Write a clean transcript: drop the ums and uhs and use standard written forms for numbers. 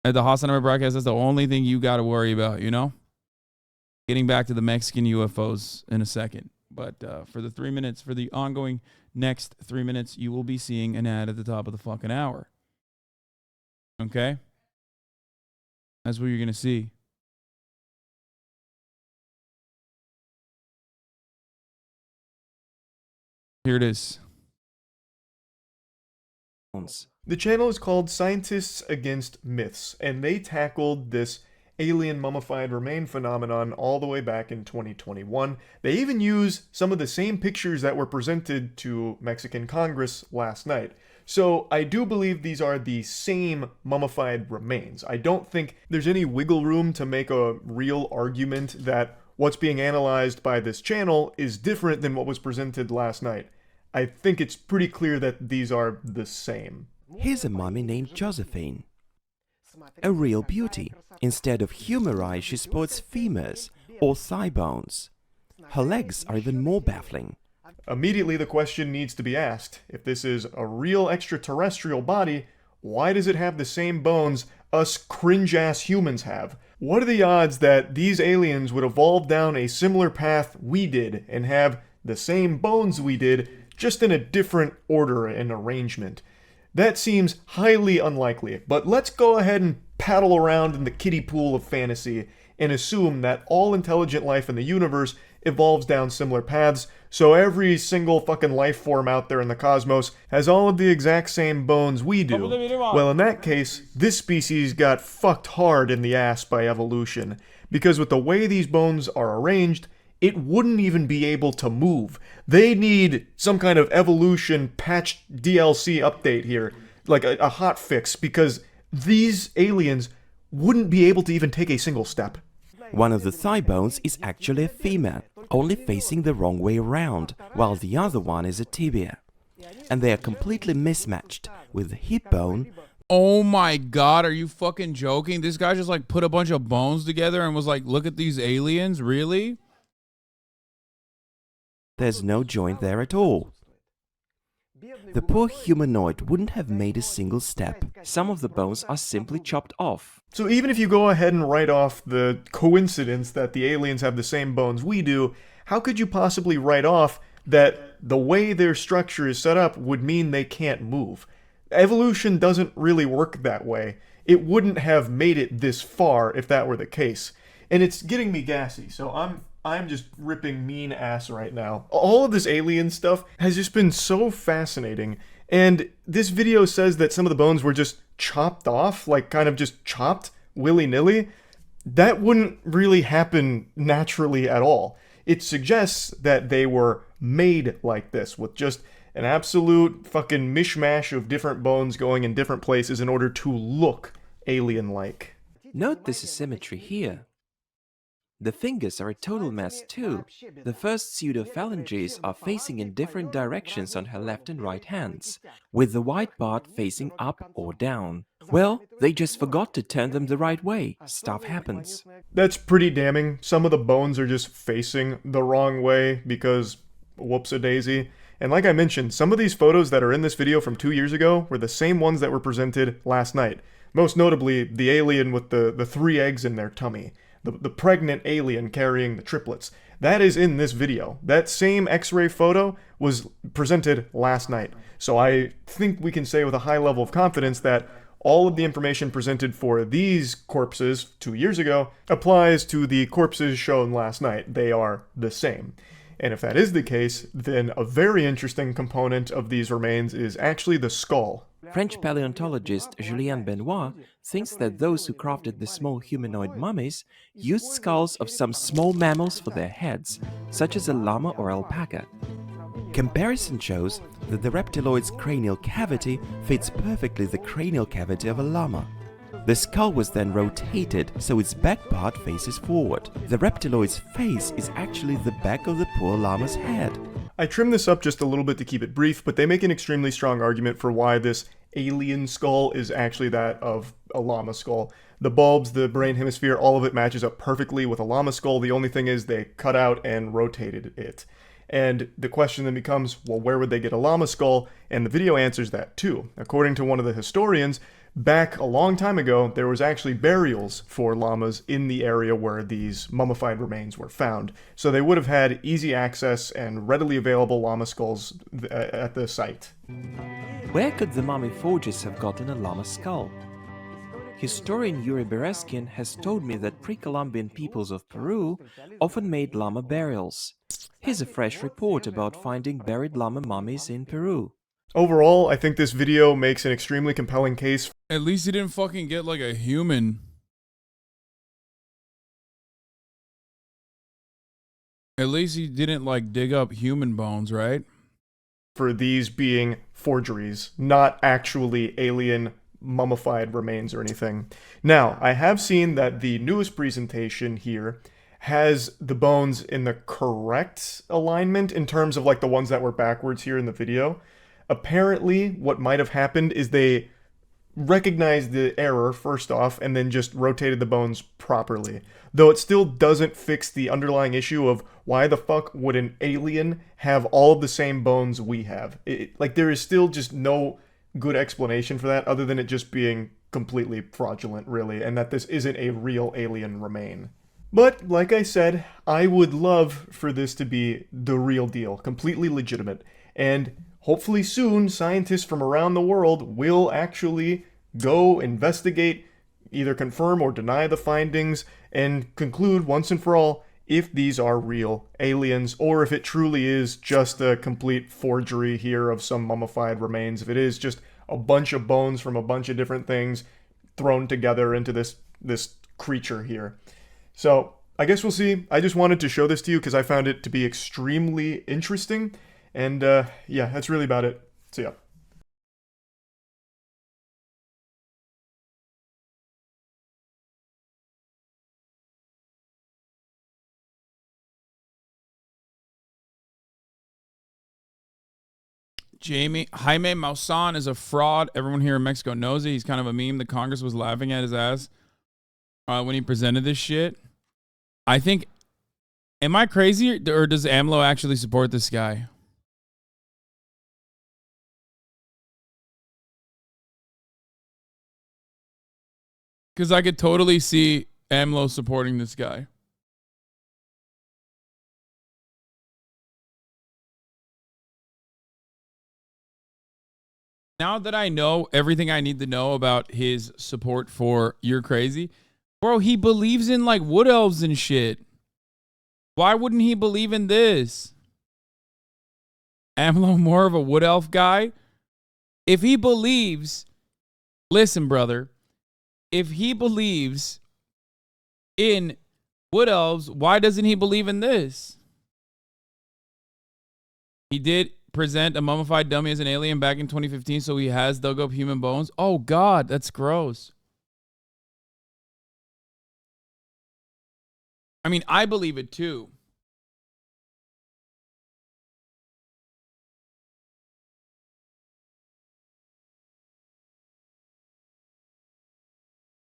At the Hasanabi broadcast, that's the only thing you got to worry about, you know? Getting back to the Mexican UFOs in a second. But for the 3 minutes, for the ongoing next 3 minutes, you will be seeing an ad at the top of the fucking hour. Okay? That's what you're going to see. Here it is. The channel is called Scientists Against Myths, and they tackled this alien mummified remain phenomenon all the way back in 2021. They even use some of the same pictures that were presented to Mexican Congress last night. So I do believe these are the same mummified remains. I don't think there's any wiggle room to make a real argument that what's being analyzed by this channel is different than what was presented last night. I think it's pretty clear that these are the same. Here's a mummy named Josephine. A real beauty. Instead of humer eyes, she sports femurs, or thigh bones. Her legs are even more baffling. Immediately the question needs to be asked, if this is a real extraterrestrial body, why does it have the same bones us cringe-ass humans have? What are the odds that these aliens would evolve down a similar path we did and have the same bones we did, just in a different order and arrangement? That seems highly unlikely, but let's go ahead and paddle around in the kiddie pool of fantasy and assume that all intelligent life in the universe evolves down similar paths, so every single fucking life form out there in the cosmos has all of the exact same bones we do. Well, in that case, this species got fucked hard in the ass by evolution, because with the way these bones are arranged, it wouldn't even be able to move. They need some kind of evolution patched DLC update here, like a hot fix, because these aliens wouldn't be able to even take a single step. One of the thigh bones is actually a femur, only facing the wrong way around, while the other one is a tibia. And they are completely mismatched, with the hip bone. Oh my god, are you fucking joking? This guy just like put a bunch of bones together and was like, look at these aliens? Really? There's no joint there at all. The poor humanoid wouldn't have made a single step. Some of the bones are simply chopped off. So even if you go ahead and write off the coincidence that the aliens have the same bones we do, how could you possibly write off that the way their structure is set up would mean they can't move? Evolution doesn't really work that way. It wouldn't have made it this far if that were the case. And it's getting me gassy, so I'm just ripping mean ass right now. All of this alien stuff has just been so fascinating, and this video says that some of the bones were just chopped off, like kind of just chopped willy-nilly. That wouldn't really happen naturally at all. It suggests that they were made like this, with just an absolute fucking mishmash of different bones going in different places in order to look alien-like. Note this asymmetry here. The fingers are a total mess too. The first pseudophalanges are facing in different directions on her left and right hands, with the white part facing up or down. Well, they just forgot to turn them the right way. Stuff happens. That's pretty damning. Some of the bones are just facing the wrong way because whoops-a-daisy. And like I mentioned, some of these photos that are in this video from 2 years ago were the same ones that were presented last night. Most notably, the alien with the 3 eggs in their tummy. The pregnant alien carrying the triplets. That is in this video. That same X-ray photo was presented last night. So I think we can say with a high level of confidence that all of the information presented for these corpses 2 years ago applies to the corpses shown last night. They are the same. And if that is the case, then a very interesting component of these remains is actually the skull. French paleontologist Julien Benoit thinks that those who crafted the small humanoid mummies used skulls of some small mammals for their heads, such as a llama or alpaca. Comparison shows that the reptiloid's cranial cavity fits perfectly the cranial cavity of a llama. The skull was then rotated so its back part faces forward. The reptiloid's face is actually the back of the poor llama's head. I trimmed this up just a little bit to keep it brief, but they make an extremely strong argument for why this alien skull is actually that of a llama skull. The bulbs, the brain hemisphere, all of it matches up perfectly with a llama skull. The only thing is they cut out and rotated it. And the question then becomes, well, where would they get a llama skull? And the video answers that too. According to one of the historians, back a long time ago, there was actually burials for llamas in the area where these mummified remains were found. So they would have had easy access and readily available llama skulls at the site. Where could the mummy forgers have gotten a llama skull? Historian Yuri Bereskin has told me that pre-Columbian peoples of Peru often made llama burials. Here's a fresh report about finding buried llama mummies in Peru. Overall, I think this video makes an extremely compelling case. At least he didn't fucking get like a human. At least he didn't like dig up human bones, right? For these being forgeries, not actually alien mummified remains or anything. Now, I have seen that the newest presentation here has the bones in the correct alignment in terms of like the ones that were backwards here in the video. Apparently, what might have happened is they recognized the error first off and then just rotated the bones properly. Though it still doesn't fix the underlying issue of why the fuck would an alien have all of the same bones we have? Like, there is still just no good explanation for that other than it just being completely fraudulent, really, and that this isn't a real alien remain. But, like I said, I would love for this to be the real deal, completely legitimate, and hopefully soon scientists from around the world will actually go investigate, either confirm or deny the findings, and conclude once and for all if these are real aliens, or if it truly is just a complete forgery here of some mummified remains, if it is just a bunch of bones from a bunch of different things thrown together into this creature here. So, I guess we'll see. I just wanted to show this to you because I found it to be extremely interesting, and yeah, that's really about it. See ya. Jaime Maussan is a fraud. Everyone here in Mexico knows it. He's kind of a meme. The Congress was laughing at his ass when he presented this shit. I think, am I crazy or does AMLO actually support this guy? Because I could totally see AMLO supporting this guy. Now that I know everything I need to know about his support for You're Crazy, bro, he believes in like wood elves and shit. Why wouldn't he believe in this? AMLO more of a wood elf guy? If he believes, listen, brother, if he believes in wood elves, why doesn't he believe in this? He did present a mummified dummy as an alien back in 2015, so he has dug up human bones. Oh, God, that's gross. I mean, I believe it too.